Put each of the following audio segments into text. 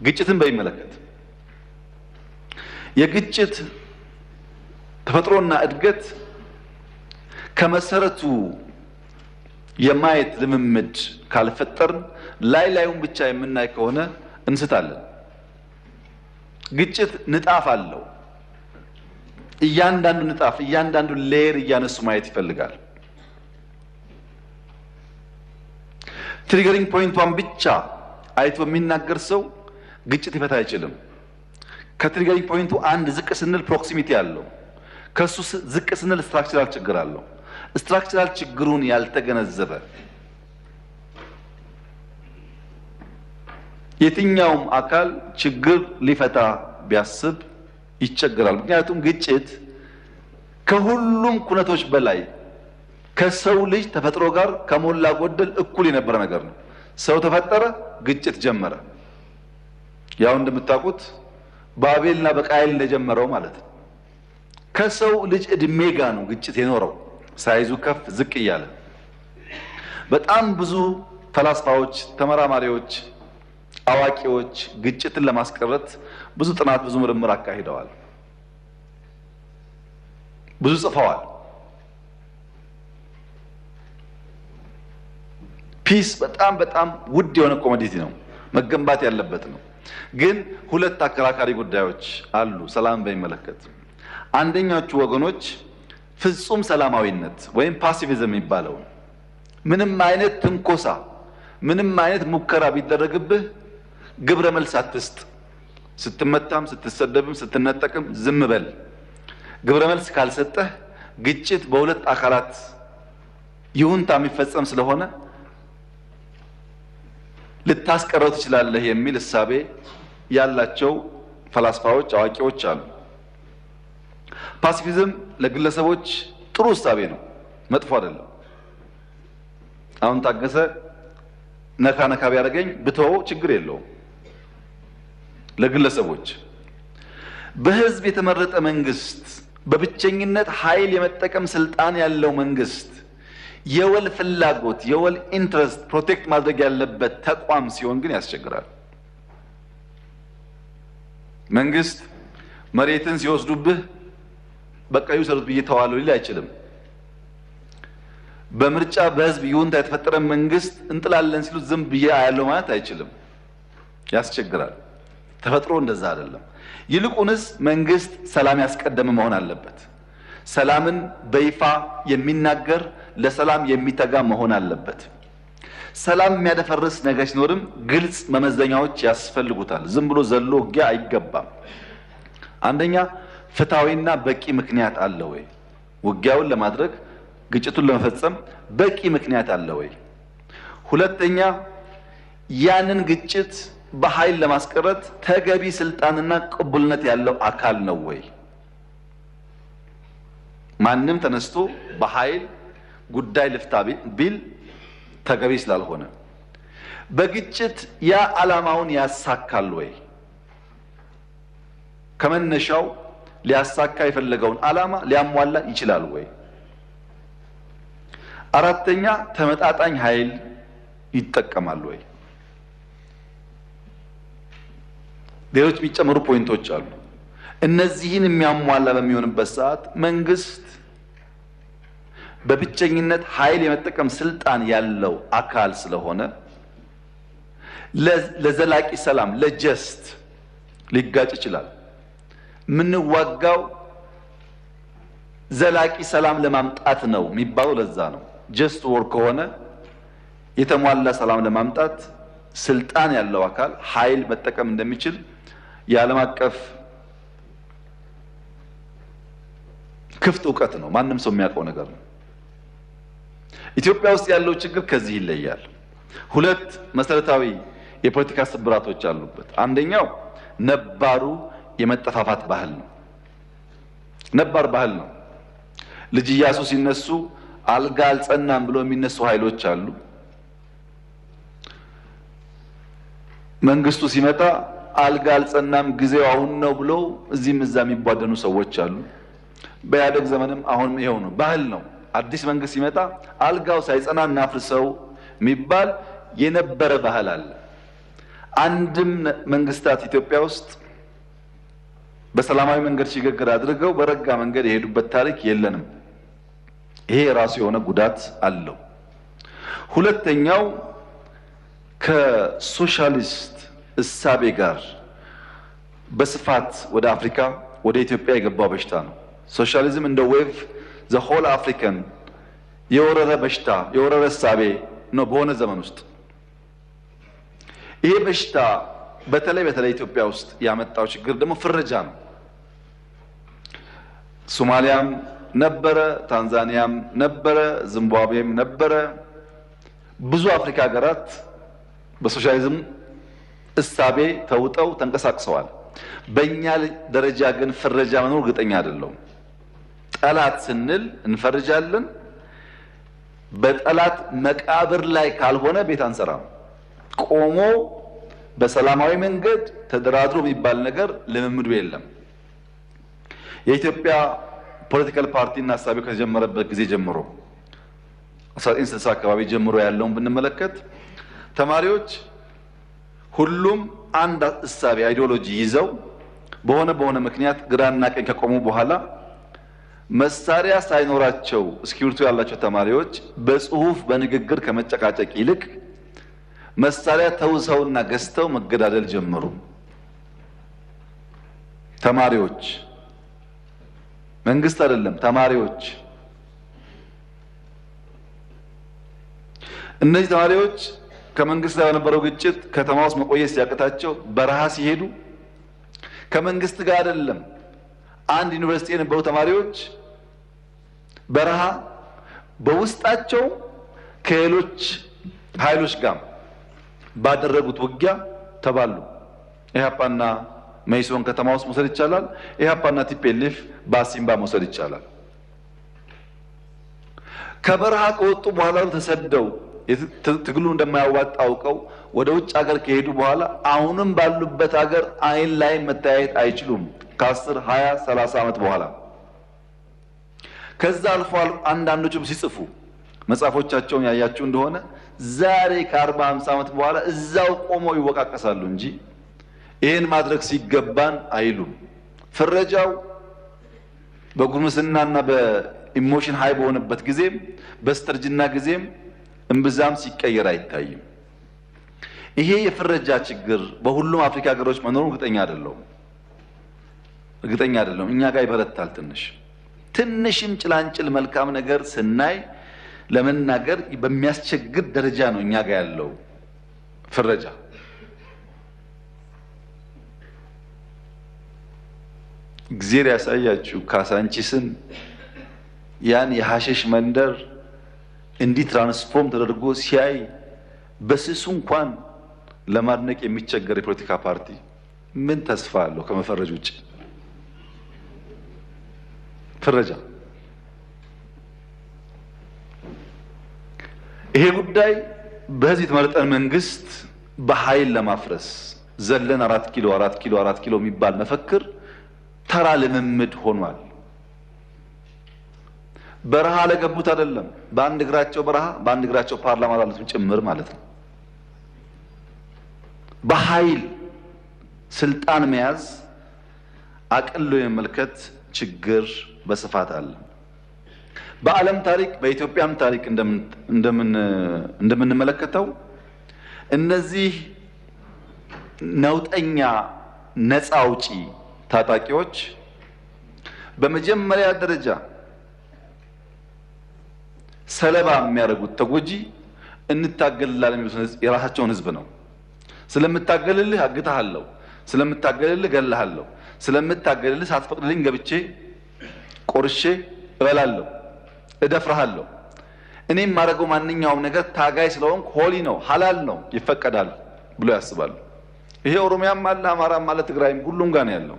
ግጭትን በሚመለከት የግጭት ተፈጥሮና እድገት ከመሰረቱ የማየት ልምምድ ካልፈጠርን ላዩን ብቻ የምናይ ከሆነ እንስታለን። ግጭት ንጣፍ አለው። እያንዳንዱ ንጣፍ እያንዳንዱ ሌየር እያነሱ ማየት ይፈልጋል። ትሪገሪንግ ፖይንቷን ብቻ አይቶ የሚናገር ሰው ግጭት ይፈታ አይችልም። ከትሪገሪንግ ፖይንቱ አንድ ዝቅ ስንል ፕሮክሲሚቲ አለው። ከሱ ዝቅ ስንል ስትራክቸራል ችግር አለው። ስትራክቸራል ችግሩን ያልተገነዘበ የትኛውም አካል ችግር ሊፈታ ቢያስብ ይቸገራል። ምክንያቱም ግጭት ከሁሉም ኩነቶች በላይ ከሰው ልጅ ተፈጥሮ ጋር ከሞላ ጎደል እኩል የነበረ ነገር ነው። ሰው ተፈጠረ፣ ግጭት ጀመረ። ያው እንደምታውቁት በአቤልና በቃየል እንደጀመረው ማለት ነው። ከሰው ልጅ እድሜ ጋር ነው ግጭት የኖረው፣ ሳይዙ ከፍ ዝቅ እያለ። በጣም ብዙ ፈላስፋዎች፣ ተመራማሪዎች፣ አዋቂዎች ግጭትን ለማስቀረት ብዙ ጥናት፣ ብዙ ምርምር አካሂደዋል፣ ብዙ ጽፈዋል። ፒስ በጣም ውድ የሆነ ኮሞዲቲ ነው፣ መገንባት ያለበት ነው። ግን ሁለት አከራካሪ ጉዳዮች አሉ ሰላም በሚመለከት። አንደኛዎቹ ወገኖች ፍጹም ሰላማዊነት ወይም ፓሲፊዝም የሚባለው ምንም አይነት ትንኮሳ፣ ምንም አይነት ሙከራ ቢደረግብህ ግብረ መልስ አትስጥ፣ ስትመታም፣ ስትሰደብም፣ ስትነጠቅም ዝም በል። ግብረ መልስ ካልሰጠህ ግጭት በሁለት አካላት ይሁንታ የሚፈጸም ስለሆነ ልታስቀረው ትችላለህ የሚል እሳቤ ያላቸው ፈላስፋዎች፣ አዋቂዎች አሉ። ፓሲፊዝም ለግለሰቦች ጥሩ እሳቤ ነው፣ መጥፎ አይደለም። አሁን ታገሰ ነካ ቢያደርገኝ ብተወው ችግር የለውም። ለግለሰቦች በህዝብ የተመረጠ መንግስት፣ በብቸኝነት ኃይል የመጠቀም ስልጣን ያለው መንግስት የወል ፍላጎት የወል ኢንትረስት ፕሮቴክት ማድረግ ያለበት ተቋም ሲሆን ግን ያስቸግራል። መንግስት መሬትን ሲወስዱብህ በቃ ይውሰዱት ብዬ ተዋለው ሊል አይችልም። በምርጫ በህዝብ ይሁንታ የተፈጠረ መንግስት እንጥላለን ሲሉት ዝም ብዬ አያለው ማለት አይችልም፣ ያስቸግራል። ተፈጥሮ እንደዛ አይደለም። ይልቁንስ መንግስት ሰላም ያስቀደመ መሆን አለበት። ሰላምን በይፋ የሚናገር ለሰላም የሚተጋ መሆን አለበት። ሰላም የሚያደፈርስ ነገር ሲኖርም ግልጽ መመዘኛዎች ያስፈልጉታል። ዝም ብሎ ዘሎ ውጊያ አይገባም። አንደኛ ፍትሃዊና በቂ ምክንያት አለ ወይ? ውጊያውን ለማድረግ ግጭቱን ለመፈጸም በቂ ምክንያት አለ ወይ? ሁለተኛ ያንን ግጭት በኃይል ለማስቀረት ተገቢ ስልጣንና ቅቡልነት ያለው አካል ነው ወይ? ማንም ተነስቶ በኃይል ጉዳይ ልፍታ ቢል ተገቢ ስላልሆነ፣ በግጭት ያ ዓላማውን ያሳካል ወይ? ከመነሻው ሊያሳካ የፈለገውን ዓላማ ሊያሟላ ይችላል ወይ? አራተኛ ተመጣጣኝ ኃይል ይጠቀማል ወይ? ሌሎች የሚጨመሩ ፖይንቶች አሉ። እነዚህን የሚያሟላ በሚሆንበት ሰዓት መንግስት በብቸኝነት ኃይል የመጠቀም ስልጣን ያለው አካል ስለሆነ ለዘላቂ ሰላም ለጀስት ሊጋጭ ይችላል። ምንዋጋው ዘላቂ ሰላም ለማምጣት ነው የሚባለው ለዛ ነው። ጀስት ወር ከሆነ የተሟላ ሰላም ለማምጣት ስልጣን ያለው አካል ኃይል መጠቀም እንደሚችል የዓለም አቀፍ ክፍት እውቀት ነው። ማንም ሰው የሚያውቀው ነገር ነው። ኢትዮጵያ ውስጥ ያለው ችግር ከዚህ ይለያል። ሁለት መሰረታዊ የፖለቲካ ስብራቶች አሉበት። አንደኛው ነባሩ የመጠፋፋት ባህል ነው። ነባር ባህል ነው። ልጅ ኢያሱ ሲነሱ አልጋ አልጸናም ብሎ የሚነሱ ኃይሎች አሉ። መንግስቱ ሲመጣ አልጋ አልጸናም ጊዜው አሁን ነው ብሎ እዚህም እዛ የሚቧደኑ ሰዎች አሉ። በኢህአደግ ዘመንም አሁንም ይሄው ነው፣ ባህል ነው። አዲስ መንግስት ሲመጣ አልጋው ሳይጸና እናፍርሰው የሚባል የነበረ ባህል አለ። አንድም መንግስታት ኢትዮጵያ ውስጥ በሰላማዊ መንገድ ሽግግር አድርገው በረጋ መንገድ የሄዱበት ታሪክ የለንም። ይሄ የራሱ የሆነ ጉዳት አለው። ሁለተኛው ከሶሻሊስት እሳቤ ጋር በስፋት ወደ አፍሪካ ወደ ኢትዮጵያ የገባው በሽታ ነው። ሶሻሊዝም እንደ ዌቭ ዘ ሆል አፍሪካን የወረረ በሽታ የወረረ እሳቤ ነው በሆነ ዘመን ውስጥ። ይሄ በሽታ በተለይ ኢትዮጵያ ውስጥ ያመጣው ችግር ደግሞ ፍረጃ ነው። ሶማሊያም ነበረ፣ ታንዛኒያም ነበረ፣ ዚምባብዌም ነበረ። ብዙ አፍሪካ ሀገራት በሶሻሊዝም እሳቤ ተውጠው ተንቀሳቅሰዋል። በእኛ ደረጃ ግን ፍረጃ መኖር እርግጠኛ አይደለሁም። ጠላት ስንል እንፈርጃለን። በጠላት መቃብር ላይ ካልሆነ ቤት አንሰራም። ቆሞ በሰላማዊ መንገድ ተደራድሮ የሚባል ነገር ልምምዱ የለም። የኢትዮጵያ ፖለቲካል ፓርቲና ሀሳቢው ከተጀመረበት ጊዜ ጀምሮ 1960 አካባቢ ጀምሮ ያለውን ብንመለከት ተማሪዎች ሁሉም አንድ እሳቤ አይዲዮሎጂ ይዘው በሆነ ምክንያት ግራና ቀኝ ከቆሙ በኋላ መሳሪያ ሳይኖራቸው እስክሪብቶ ያላቸው ተማሪዎች በጽሁፍ በንግግር ከመጨቃጨቅ ይልቅ መሳሪያ ተውሰውና ገዝተው መገዳደል ጀመሩ። ተማሪዎች፣ መንግስት አይደለም፣ ተማሪዎች። እነዚህ ተማሪዎች ከመንግስት ጋር በነበረው ግጭት ከተማ ውስጥ መቆየት ሲያቅታቸው በረሃ ሲሄዱ ከመንግስት ጋር አይደለም፣ አንድ ዩኒቨርሲቲ የነበሩ ተማሪዎች በረሃ በውስጣቸው ከሌሎች ኃይሎች ጋር ባደረጉት ውጊያ ተባሉ። ኢህአፓና መኢሶን ከተማ ውስጥ መውሰድ ይቻላል። ኢህአፓና ቲፒኤልኤፍ በአሲምባ መውሰድ ይቻላል። ከበረሃ ከወጡ በኋላ ተሰደው ትግሉ እንደማያዋጣ አውቀው ወደ ውጭ ሀገር ከሄዱ በኋላ አሁንም ባሉበት ሀገር አይን ላይ መታየት አይችሉም። ከ10 20 30 ዓመት በኋላ ከዛ አልፎ አንዳንዶቹም ሲጽፉ መጽሐፎቻቸውን ያያችሁ እንደሆነ ዛሬ ከ40 50 ዓመት በኋላ እዛው ቆመው ይወቃቀሳሉ እንጂ ይሄን ማድረግ ሲገባን አይሉም። ፍረጃው በጉርምስናና በኢሞሽን ሃይ በሆነበት ጊዜም በስተርጅና ጊዜም እምብዛም ሲቀየር አይታይም። ይሄ የፍረጃ ችግር በሁሉም አፍሪካ ሀገሮች መኖሩ እርግጠኛ አይደለሁም። እኛ ጋር ይበረታል። ትንሽም ጭላንጭል መልካም ነገር ስናይ ለመናገር በሚያስቸግር ደረጃ ነው እኛ ጋር ያለው ፍረጃ። እግዚአብሔር ያሳያችሁ ካሳንቺስን ያን የሐሸሽ መንደር እንዲህ ትራንስፎርም ተደርጎ ሲያይ በስሱ እንኳን ለማድነቅ የሚቸገር የፖለቲካ ፓርቲ ምን ተስፋ አለው ከመፈረጅ ውጭ? ፍረጃ። ይሄ ጉዳይ በዚህ የተመረጠን መንግስት በኃይል ለማፍረስ ዘለን 4 ኪሎ የሚባል መፈክር ተራ ልምምድ ሆኗል። በረሃ ለገቡት አይደለም፣ በአንድ እግራቸው በረሃ በአንድ እግራቸው ፓርላማ ላሉትም ጭምር ማለት ነው። በኃይል ስልጣን መያዝ አቅሎ የመመልከት ችግር በስፋት አለ። በዓለም ታሪክ በኢትዮጵያም ታሪክ እንደምንመለከተው እነዚህ ነውጠኛ ነፃ አውጪ ታጣቂዎች በመጀመሪያ ደረጃ ሰለባ የሚያደርጉት ተጎጂ እንታገልላለን የሚሉት የራሳቸውን ህዝብ ነው። ስለምታገልልህ አግታለሁ፣ ስለምታገልልህ ገለሃለሁ፣ ስለምታገልልህ ሳትፈቅድልኝ ገብቼ ቆርሼ እበላለሁ፣ እደፍራለሁ። እኔም ማድረገው ማንኛውም ነገር ታጋይ ስለሆንኩ ሆሊ ነው፣ ሐላል ነው፣ ይፈቀዳል ብሎ ያስባሉ። ይሄ ኦሮሚያም አለ፣ አማራም አለ፣ ትግራይም ሁሉም ጋር ነው ያለው።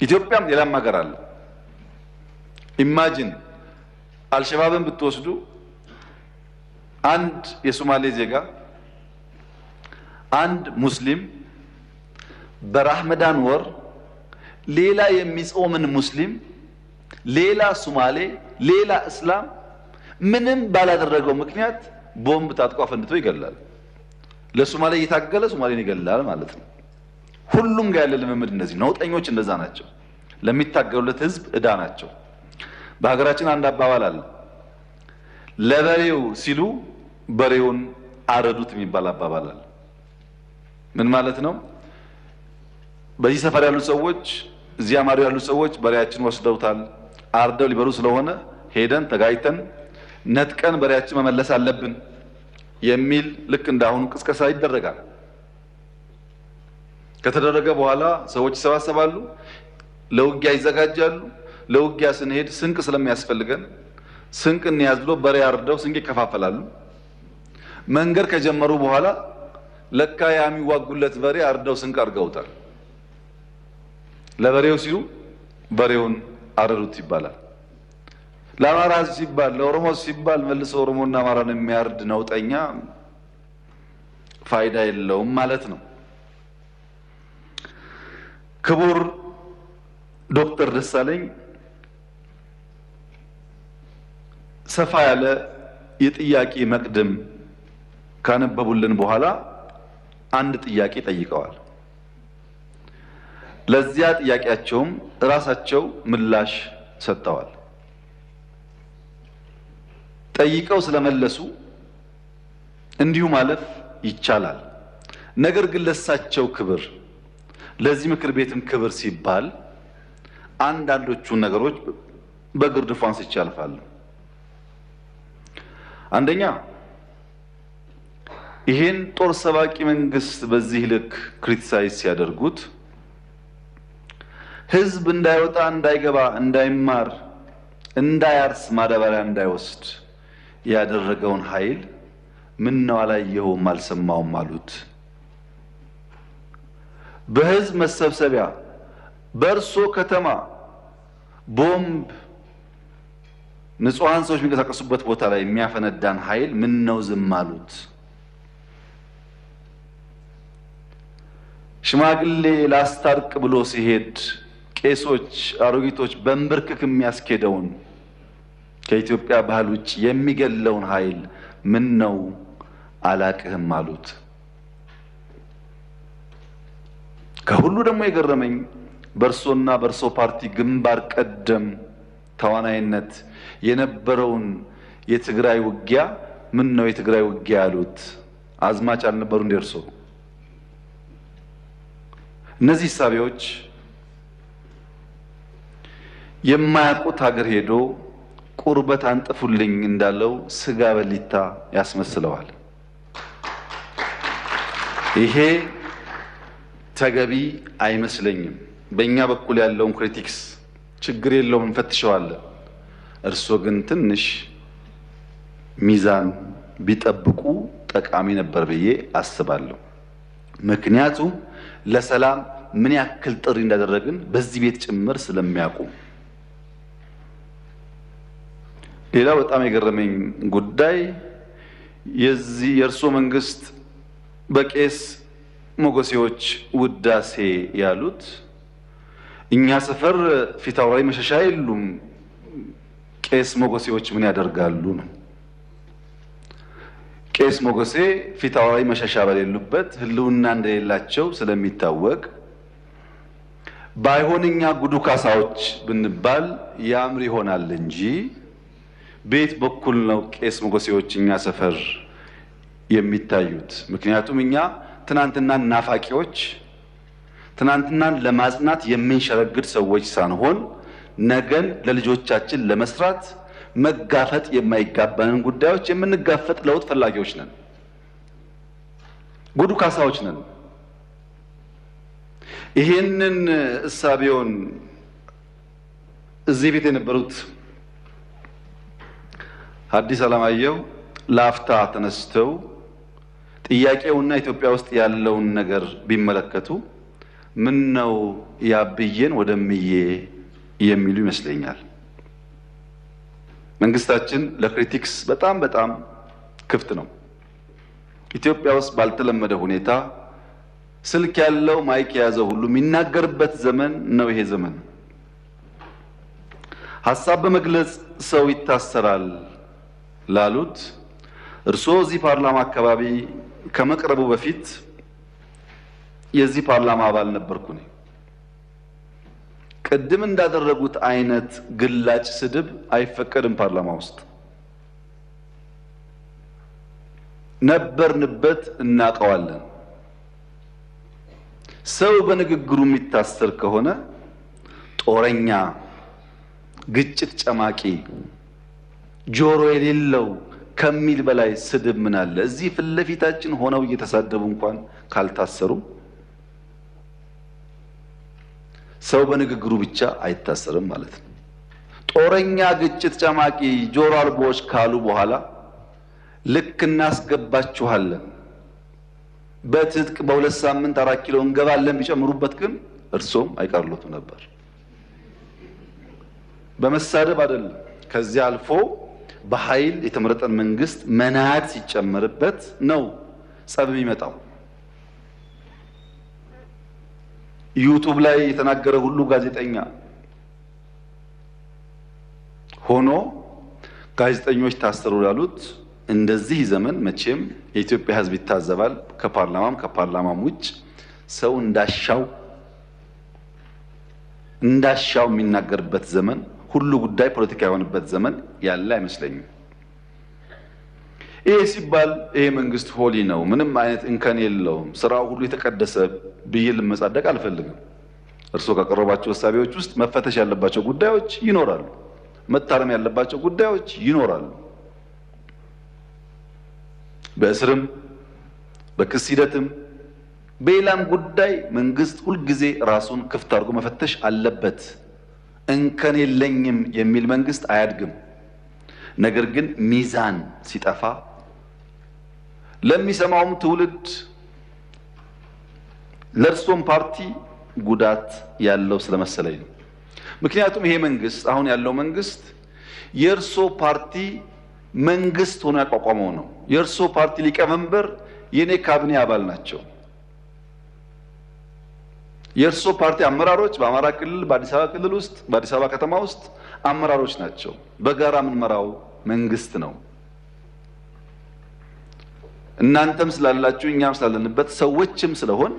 ኢትዮጵያም ሌላም ሀገር አለ። ኢማጂን አልሸባብን ብትወስዱ አንድ የሶማሌ ዜጋ አንድ ሙስሊም በረመዳን ወር ሌላ የሚጾምን ሙስሊም ሌላ ሶማሌ ሌላ እስላም ምንም ባላደረገው ምክንያት ቦምብ ታጥቆ አፈንድቶ ይገላል። ለሶማሌ እየታገለ ሶማሌን ይገላል ማለት ነው። ሁሉም ጋር ያለ ልምምድ እንደዚህ ነውጠኞች እንደዛ ናቸው። ለሚታገሉለት ህዝብ ዕዳ ናቸው። በሀገራችን አንድ አባባል አለ። ለበሬው ሲሉ በሬውን አረዱት የሚባል አባባል አለ። ምን ማለት ነው? በዚህ ሰፈር ያሉ ሰዎች እዚህ አማሪ ያሉ ሰዎች በሬያችን ወስደውታል፣ አርደው ሊበሉ ስለሆነ ሄደን ተጋይተን ነጥቀን በሬያችን መመለስ አለብን የሚል ልክ እንዳሁኑ ቅስቀሳ ይደረጋል። ከተደረገ በኋላ ሰዎች ይሰባሰባሉ፣ ለውጊያ ይዘጋጃሉ። ለውጊያ ስንሄድ ስንቅ ስለሚያስፈልገን ስንቅ እንያዝ ብሎ በሬ አርደው ስንቅ ይከፋፈላሉ። መንገድ ከጀመሩ በኋላ ለካ የሚዋጉለት በሬ አርደው ስንቅ አድርገውታል። ለበሬው ሲሉ በሬውን አረዱት ይባላል። ለአማራ ሲባል ለኦሮሞ ሲባል መልሶ ኦሮሞና አማራን የሚያርድ ነውጠኛ ፋይዳ የለውም ማለት ነው። ክቡር ዶክተር ደሳለኝ ሰፋ ያለ የጥያቄ መቅድም ካነበቡልን በኋላ አንድ ጥያቄ ጠይቀዋል። ለዚያ ጥያቄያቸውም ራሳቸው ምላሽ ሰጥተዋል። ጠይቀው ስለመለሱ እንዲሁ ማለፍ ይቻላል። ነገር ግን ለሳቸው ክብር ለዚህ ምክር ቤትም ክብር ሲባል አንዳንዶቹን ነገሮች በግርድፉ አንስቼ አልፋለሁ። አንደኛ ይሄን ጦር ሰባቂ መንግስት በዚህ ልክ ክሪቲሳይዝ ሲያደርጉት ህዝብ እንዳይወጣ፣ እንዳይገባ፣ እንዳይማር፣ እንዳያርስ፣ ማዳበሪያ እንዳይወስድ ያደረገውን ኃይል ምን ነው አላየኸውም አልሰማውም አሉት። በህዝብ መሰብሰቢያ በእርሶ ከተማ ቦምብ ንጹሃን ሰዎች የሚንቀሳቀሱበት ቦታ ላይ የሚያፈነዳን ኃይል ምን ነው ዝም አሉት? ሽማግሌ ላስታርቅ ብሎ ሲሄድ ቄሶች፣ አሮጊቶች በንብርክክ የሚያስኬደውን ከኢትዮጵያ ባህል ውጭ የሚገለውን ኃይል ምን ነው አላቅህም አሉት። ከሁሉ ደግሞ የገረመኝ በእርሶና በእርሶ ፓርቲ ግንባር ቀደም ተዋናይነት የነበረውን የትግራይ ውጊያ ምን ነው የትግራይ ውጊያ ያሉት? አዝማች አልነበሩ እንደ እርሶ? እነዚህ ሳቢዎች የማያውቁት ሀገር ሄዶ ቁርበት አንጥፉልኝ እንዳለው ስጋ በሊታ ያስመስለዋል። ይሄ ተገቢ አይመስለኝም። በእኛ በኩል ያለውን ክሪቲክስ ችግር የለውም እንፈትሸዋለን። እርሶ ግን ትንሽ ሚዛን ቢጠብቁ ጠቃሚ ነበር ብዬ አስባለሁ። ምክንያቱም ለሰላም ምን ያክል ጥሪ እንዳደረግን በዚህ ቤት ጭምር ስለሚያውቁ። ሌላ በጣም የገረመኝ ጉዳይ የእርሶ መንግስት በቄስ ሞገሴዎች ውዳሴ ያሉት እኛ ሰፈር ፊት አውራሪ መሸሻ የሉም፣ ቄስ ሞገሴዎች ምን ያደርጋሉ ነው። ቄስ ሞገሴ ፊት አውራሪ መሸሻ በሌሉበት ህልውና እንደሌላቸው ስለሚታወቅ ባይሆንኛ ጉዱ ካሳዎች ብንባል ያምር ይሆናል እንጂ ቤት በኩል ነው ቄስ ሞገሴዎች እኛ ሰፈር የሚታዩት። ምክንያቱም እኛ ትናንትናን ናፋቂዎች፣ ትናንትናን ለማጽናት የምንሸረግድ ሰዎች ሳንሆን ነገን ለልጆቻችን ለመስራት መጋፈጥ የማይጋባንን ጉዳዮች የምንጋፈጥ ለውጥ ፈላጊዎች ነን። ጉዱ ካሳዎች ነን። ይሄንን እሳቤውን እዚህ ቤት የነበሩት ሐዲስ ዓለማየሁ ላፍታ ተነስተው ጥያቄውና ኢትዮጵያ ውስጥ ያለውን ነገር ቢመለከቱ ምን ነው ያብዬን ወደምዬ የሚሉ ይመስለኛል። መንግስታችን ለክሪቲክስ በጣም ክፍት ነው። ኢትዮጵያ ውስጥ ባልተለመደ ሁኔታ ስልክ ያለው ማይክ የያዘው ሁሉ የሚናገርበት ዘመን ነው ይሄ ዘመን። ሐሳብ በመግለጽ ሰው ይታሰራል ላሉት እርሶ እዚህ ፓርላማ አካባቢ ከመቅረቡ በፊት የዚህ ፓርላማ አባል ነበርኩ ነኝ። ቅድም እንዳደረጉት አይነት ግላጭ ስድብ አይፈቀድም ፓርላማ ውስጥ። ነበርንበት፣ እናቀዋለን። ሰው በንግግሩ የሚታሰር ከሆነ ጦረኛ፣ ግጭት ጨማቂ፣ ጆሮ የሌለው ከሚል በላይ ስድብ ምን አለ? እዚህ ፊት ለፊታችን ሆነው እየተሳደቡ እንኳን ካልታሰሩ ሰው በንግግሩ ብቻ አይታሰርም ማለት ነው። ጦረኛ፣ ግጭት ጨማቂ፣ ጆሮ አልቦች ካሉ በኋላ ልክ እናስገባችኋለን በትጥቅ በ2 ሳምንት 4 ኪሎ እንገባለን ቢጨምሩበት ግን እርሶም አይቀርሉት ነበር። በመሳደብ አይደለም። ከዚያ አልፎ በኃይል የተመረጠን መንግስት መናድ ሲጨመርበት ነው ጸብ የሚመጣው። ዩቲዩብ ላይ የተናገረ ሁሉ ጋዜጠኛ ሆኖ ጋዜጠኞች ታሰሩ ያሉት እንደዚህ ዘመን መቼም የኢትዮጵያ ሕዝብ ይታዘባል። ከፓርላማም ውጭ ሰው እንዳሻው የሚናገርበት ዘመን፣ ሁሉ ጉዳይ ፖለቲካ የሆነበት ዘመን ያለ አይመስለኝም። ይሄ ሲባል ይሄ መንግስት ሆሊ ነው፣ ምንም አይነት እንከን የለውም፣ ስራው ሁሉ የተቀደሰ ብዬ ልመጻደቅ አልፈልግም። እርስዎ ካቀረባቸው ሀሳቦች ውስጥ መፈተሽ ያለባቸው ጉዳዮች ይኖራሉ፣ መታረም ያለባቸው ጉዳዮች ይኖራሉ። በእስርም በክስ ሂደትም በሌላም ጉዳይ መንግስት ሁልጊዜ ራሱን ክፍት አድርጎ መፈተሽ አለበት። እንከን የለኝም የሚል መንግስት አያድግም። ነገር ግን ሚዛን ሲጠፋ ለሚሰማውም ትውልድ ለእርሶም ፓርቲ ጉዳት ያለው ስለመሰለኝ ነው። ምክንያቱም ይሄ መንግስት አሁን ያለው መንግስት የእርሶ ፓርቲ መንግስት ሆኖ ያቋቋመው ነው። የእርሶ ፓርቲ ሊቀመንበር የኔ ካቢኔ አባል ናቸው። የእርሶ ፓርቲ አመራሮች በአማራ ክልል፣ በአዲስ አበባ ክልል ውስጥ፣ በአዲስ አበባ ከተማ ውስጥ አመራሮች ናቸው። በጋራ የምንመራው መንግስት ነው። እናንተም ስላላችሁ እኛም ስላለንበት ሰዎችም ስለሆን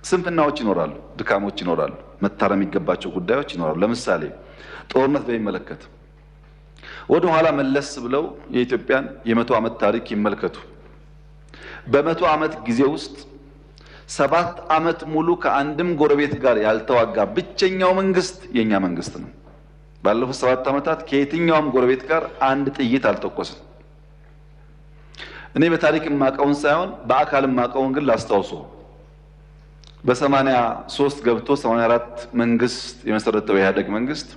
ስንፍናዎች ይኖራሉ፣ ድካሞች ይኖራሉ፣ መታረም የሚገባቸው ጉዳዮች ይኖራሉ። ለምሳሌ ጦርነት በሚመለከት ወደ ኋላ መለስ ብለው የኢትዮጵያን የ100 ዓመት ታሪክ ይመልከቱ። በ100 ዓመት ጊዜ ውስጥ 7 ዓመት ሙሉ ከአንድም ጎረቤት ጋር ያልተዋጋ ብቸኛው መንግስት የኛ መንግስት ነው። ባለፉት 7 ዓመታት ከየትኛውም ጎረቤት ጋር አንድ ጥይት አልተኮሰም። እኔ በታሪክ የማውቀውን ሳይሆን በአካል የማውቀውን ግን ላስታውሶ በ83 ገብቶ 84 መንግስት የመሰረተው የኢህአዴግ መንግስት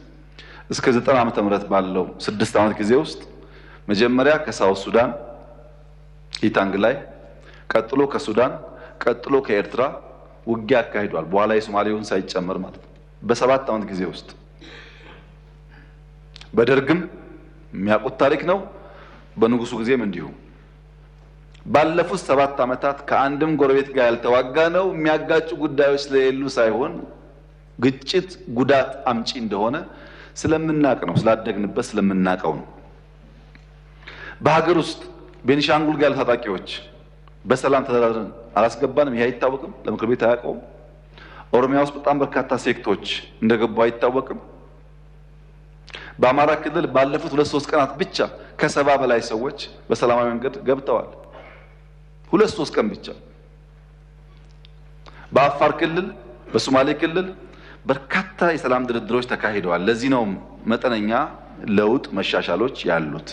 እስከ 90 ዓመተ ምህረት ባለው 6 ዓመት ጊዜ ውስጥ መጀመሪያ ከሳውት ሱዳን ኢታንግ ላይ፣ ቀጥሎ ከሱዳን፣ ቀጥሎ ከኤርትራ ውጊያ አካሂዷል። በኋላ የሶማሌውን ሳይጨመር ማለት ነው። በ7 ዓመት ጊዜ ውስጥ በደርግም የሚያውቁት ታሪክ ነው። በንጉሱ ጊዜም እንዲሁ ባለፉት 7 ዓመታት ከአንድም ጎረቤት ጋር ያልተዋጋ ነው። የሚያጋጩ ጉዳዮች ስለሌሉ ሳይሆን ግጭት ጉዳት አምጪ እንደሆነ ስለምናቅ ነው፣ ስላደግንበት ስለምናቀው ነው። በሀገር ውስጥ ቤኒሻንጉል ጋር ታጣቂዎች በሰላም ተደራድረን አላስገባንም። ይሄ አይታወቅም፣ ለምክር ቤት አያውቀውም። ኦሮሚያ ውስጥ በጣም በርካታ ሴክቶች እንደገቡ አይታወቅም። በአማራ ክልል ባለፉት 2-3 ቀናት ብቻ ከ70 በላይ ሰዎች በሰላማዊ መንገድ ገብተዋል። 2-3 ቀን ብቻ። በአፋር ክልል፣ በሶማሌ ክልል በርካታ የሰላም ድርድሮች ተካሂደዋል። ለዚህ ነው መጠነኛ ለውጥ መሻሻሎች ያሉት።